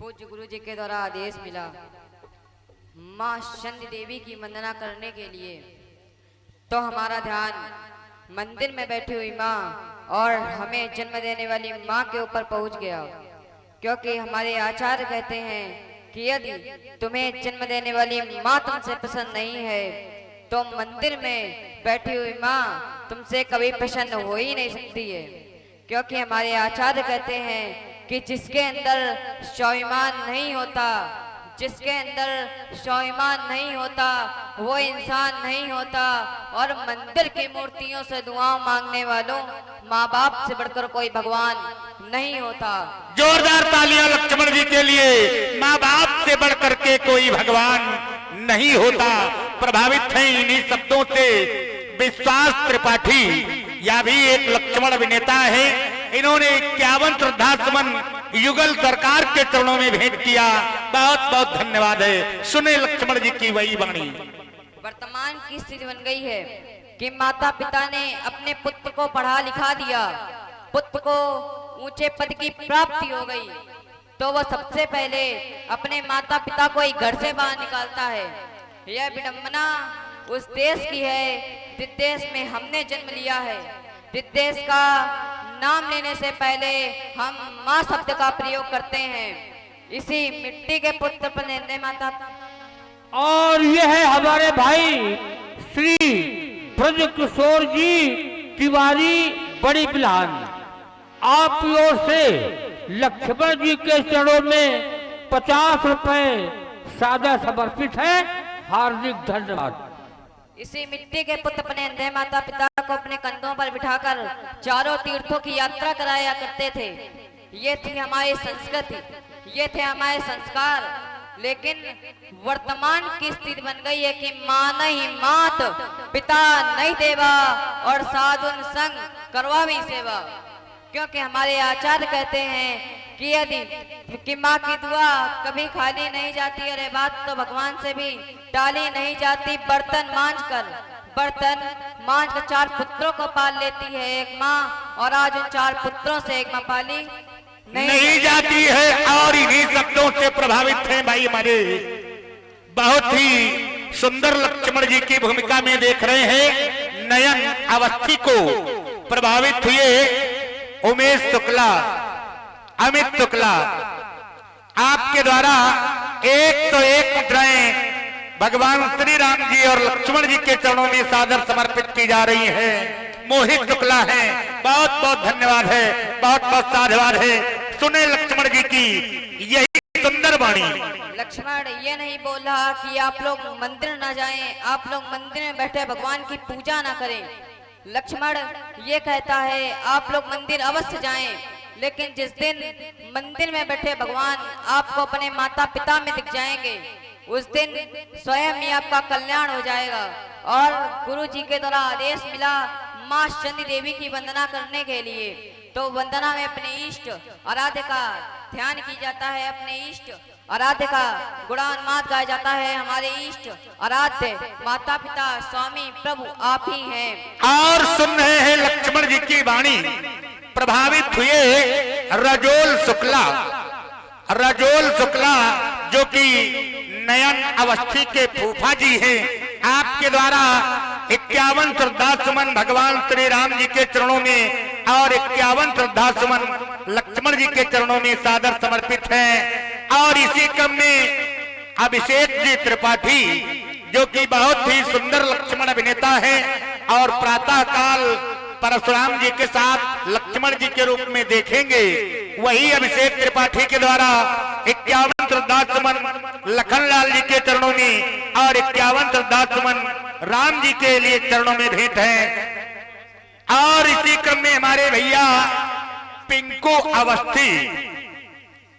पूज्य गुरु जी के द्वारा आदेश मिला माँ चंडी देवी की वंदना करने के लिए, तो हमारा ध्यान मंदिर में बैठी हुई माँ और हमें जन्म देने वाली माँ के ऊपर पहुंच गया, क्योंकि हमारे आचार्य कहते हैं कि यदि तुम्हें जन्म देने वाली माँ तुमसे पसंद नहीं है तो मंदिर में बैठी हुई माँ तुमसे कभी प्रसन्न हो ही नहीं सकती है। क्योंकि हमारे आचार्य कहते हैं कि जिसके अंदर स्वाभिमान नहीं होता, जिसके अंदर स्वाभिमान नहीं होता वो इंसान नहीं होता। और मंदिर की मूर्तियों से दुआ मांगने वालों माँ बाप से बढ़कर कोई भगवान नहीं होता। जोरदार तालियां लक्ष्मण जी के लिए। माँ बाप से बढ़कर के कोई भगवान नहीं होता। प्रभावित हैं इन्हीं शब्दों से विश्वास त्रिपाठी, या भी एक लक्ष्मण अभिनेता है। इन्होंने 51 श्रद्धासुमन युगल सरकार के चरणों में भेंट किया। बहुत बहुत धन्यवाद है। सुने लक्ष्मण जी की वही वाणी। वर्तमान की स्थिति बन गई है कि माता पिता ने अपने पुत्र को पढ़ा लिखा दिया, पुत्र को ऊंचे पद की प्राप्ति हो गई, तो वह सबसे पहले अपने माता पिता को ही घर से बाहर निकालता है। यह विडंबना उस देश की है जिस देश में हमने जन्म लिया है, जिस देश का नाम लेने से पहले हम माँ शब्द का प्रयोग करते हैं। इसी मिट्टी के पुत्र पर माता। और यह है हमारे भाई श्री ब्रज किशोर जी तिवारी बड़ी बिलान, आप ओर से लक्ष्मण जी के चरणों में 50 रुपए सादा समर्पित है। हार्दिक धन्यवाद। इसी मिट्टी के पुत्र अपने अंधे माता पिता को अपने कंधों पर बिठाकर चारों तीर्थों की यात्रा कराया करते थे। ये थी हमारी संस्कृति, ये थे हमारे संस्कार। लेकिन वर्तमान की स्थिति बन गई है कि माँ नहीं मात, पिता नहीं देवा और साधुन संग करवा भी सेवा। क्योंकि हमारे आचार्य कहते हैं कि यदि कि माँ की दुआ कभी खाली नहीं जाती, अरे बात तो भगवान से भी टाली नहीं जाती। बर्तन मांज कर 4 पुत्रों को पाल लेती है एक माँ, और आज उन 4 पुत्रों से एक माँ पाली नहीं जाती है। और इन्हीं शब्दों से प्रभावित हैं भाई हमारे। बहुत ही सुंदर लक्ष्मण जी की भूमिका में देख रहे हैं। नयन अवस्थी को प्रभावित हुए उमेश शुक्ला, अमित शुक्ला, आपके द्वारा 101 मुद्राएं भगवान श्री राम जी और लक्ष्मण जी के चरणों में सादर समर्पित की जा रही हैं। मोहित शुक्ला हैं, बहुत बहुत धन्यवाद है, बहुत बहुत साधुवाद है। सुने लक्ष्मण जी की यही सुंदर वाणी। लक्ष्मण ये नहीं बोल रहा कि आप लोग मंदिर न जाएं, आप लोग मंदिर में बैठे भगवान की पूजा ना करें। लक्ष्मण ये कहता है आप लोग मंदिर अवश्य जाएं, लेकिन जिस दिन मंदिर में बैठे भगवान आपको अपने माता पिता में दिख जाएंगे, उस दिन स्वयं ही आपका कल्याण हो जाएगा। और गुरु जी के द्वारा आदेश मिला माँ चंडी देवी की वंदना करने के लिए, तो वंदना में अपने इष्ट आराध्य का ध्यान की जाता है। अपने इष्ट आराध्य का गुणानुवाद गाया जाता है। हमारे इष्ट आराध्य माता पिता स्वामी प्रभु आप ही हैं। और सुन रहे हैं लक्ष्मण जी की वाणी। प्रभावित हुए रजोल शुक्ला, रजोल शुक्ला जो कि नयन अवस्थी के फूफा जी हैं। आपके द्वारा 51 श्रद्धासुमन भगवान श्री राम जी के चरणों में और 51 श्रद्धासुमन लक्ष्मण जी के चरणों में सादर समर्पित हैं। और इसी क्रम में अभिषेक जी त्रिपाठी जो कि बहुत ही सुंदर लक्ष्मण अभिनेता है और प्रातः काल परशुराम जी के साथ लक्ष्मण जी के रूप में देखेंगे, वही अभिषेक त्रिपाठी के द्वारा 51 श्रद्धासुमन लखनलाल जी के चरणों में और 51 श्रद्धासुमन राम जी के लिए चरणों में भेंट है। और इसी क्रम में हमारे भैया पिंकू अवस्थी,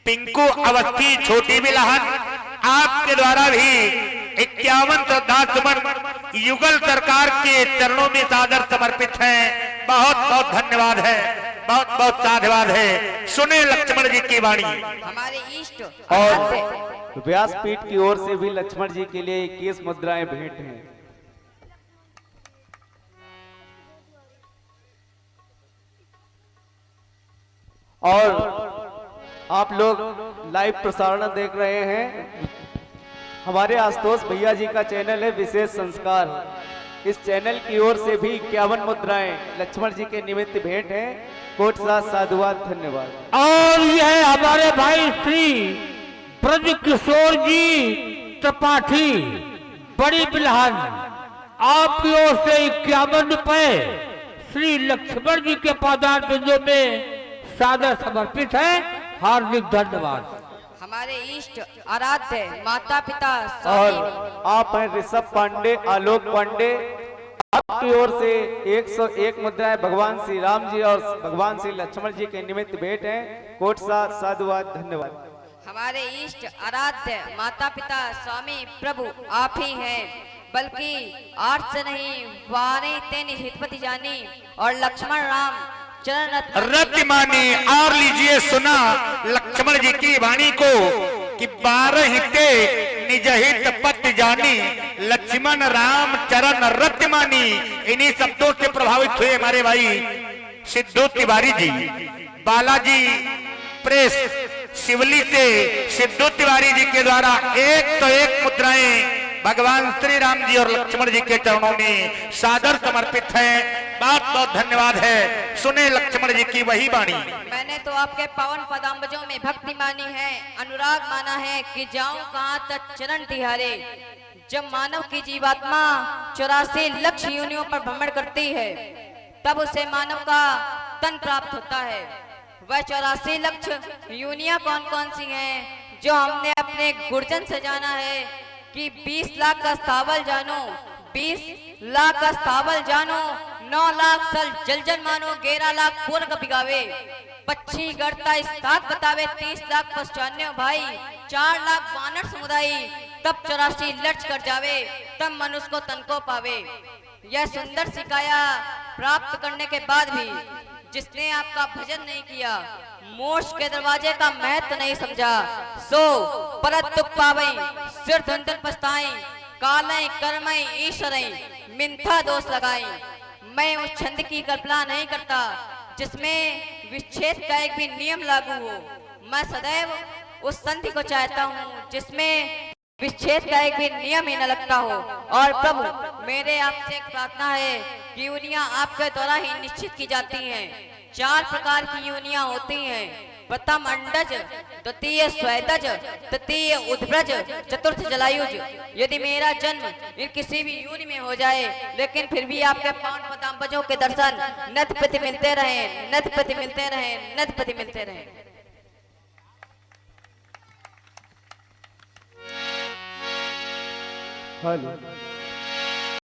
पिंकू अवस्थी छोटी बिलहन, आपके द्वारा भी 51 श्रद्धासुमन युगल सरकार के चरणों में सादर समर्पित हैं। बहुत बहुत धन्यवाद है, बहुत बहुत साधुवाद है। सुने लक्ष्मण जी की वाणी। हमारे इष्ट और व्यासपीठ की ओर से भी लक्ष्मण जी के लिए 21 मुद्राएं भेंट हैं। और आप लोग लाइव प्रसारण देख रहे हैं। हमारे आशुतोष भैया जी का चैनल है विशेष संस्कार। इस चैनल की ओर से भी 51 मुद्राएं लक्ष्मण जी के निमित्त भेंट हैं। कोट साथ साधुवाद, धन्यवाद। और यह हमारे भाई श्री ब्रज किशोर जी त्रिपाठी बड़ी बिल्हन, आपकी ओर से 51 रुपए श्री लक्ष्मण जी के पादार बिंदु में सादर समर्पित है। हार्दिक धन्यवाद। हमारे इष्ट आराध्य माता पिता और स्वामी आप हैं ऋषभ पांडे, आलोक पांडे, आपकी ओर से 101 मुद्राएं भगवान श्री राम जी और भगवान श्री लक्ष्मण जी के निमित्त भेंट हैं। कोट साथ साधुवाद, धन्यवाद। हमारे इष्ट आराध्य माता पिता स्वामी प्रभु आप ही हैं, बल्कि आर्ट से नहीं वाणी तेनी हितपति जानी और लक्ष्मण राम चरण रत्न मानी। और लीजिए सुना लक्ष्मण जी की वाणी को कि 12 हिते निज हित पति जानी, लक्ष्मण राम चरण रत्न मानी। इन्हीं शब्दों से प्रभावित हुए हमारे भाई सिद्धू तिवारी जी। बालाजी प्रेस शिवली से सिद्धू तिवारी जी के द्वारा 101 मुद्राएं भगवान श्री राम जी और लक्ष्मण जी के चरणों में सादर समर्पित है। बहुत बहुत धन्यवाद है। सुने लक्ष्मण जी की वही वाणी। मैंने तो आपके पावन पदाम्बजों में भक्ति मानी है, अनुराग माना है कि जाऊं कहां तक चरण तिहारे। जब मानव की जीवात्मा 84 लक्ष योनियों पर भ्रमण करती है, तब उसे मानव का तन प्राप्त होता है। वह 84 लक्ष योनियां कौन कौन सी हैं जो हमने अपने गुर्जन से जाना है कि 20 लाख का स्थावल जानो, 20 लाख का स्थावल जानो, 9 लाख सल जलजन मानो, 11 लाख पूर्व का बिगावे, पक्षी गढ़ता स्थाक बतावे, 30 लाख पश्चान्य भाई, 4 लाख वानर समुदाय, तब 84 लक्ष कर जावे, तब मनुष्य को तन को पावे। यह सुंदर सिकाया प्राप्त करने के बाद भी जिसने आपका भजन नहीं किया, मोक्ष के दरवाजे का महत्व नहीं समझा, सो परत दुख पावई, सिर धुंधन पछताई, कालय कर्मय ईश्वरई, मिथ्या दोष लगाई। मैं उस छंद की कल्पना नहीं करता जिसमें विच्छेद का एक भी नियम लागू हो। मैं सदैव उस संधि को चाहता हूँ जिसमें विच्छेद का एक भी नियम ही न लगता हो। और प्रभु मेरे आपसे एक प्रार्थना है कि योनियां आपके द्वारा ही निश्चित की जाती हैं। 4 प्रकार की योनियां होती हैं, प्रथम अंडज, द्वितीय स्वेदज, तृतीय उद्भ्रज, चतुर्थ जलायुज। यदि मेरा जन्म इन किसी भी योनि में हो जाए, लेकिन फिर भी आपके पावन पदाम्बजों के दर्शन नथ प्रति मिलते रहे, नथ प्रति मिलते रहे, नथ प्रति मिलते रहे। हेलो।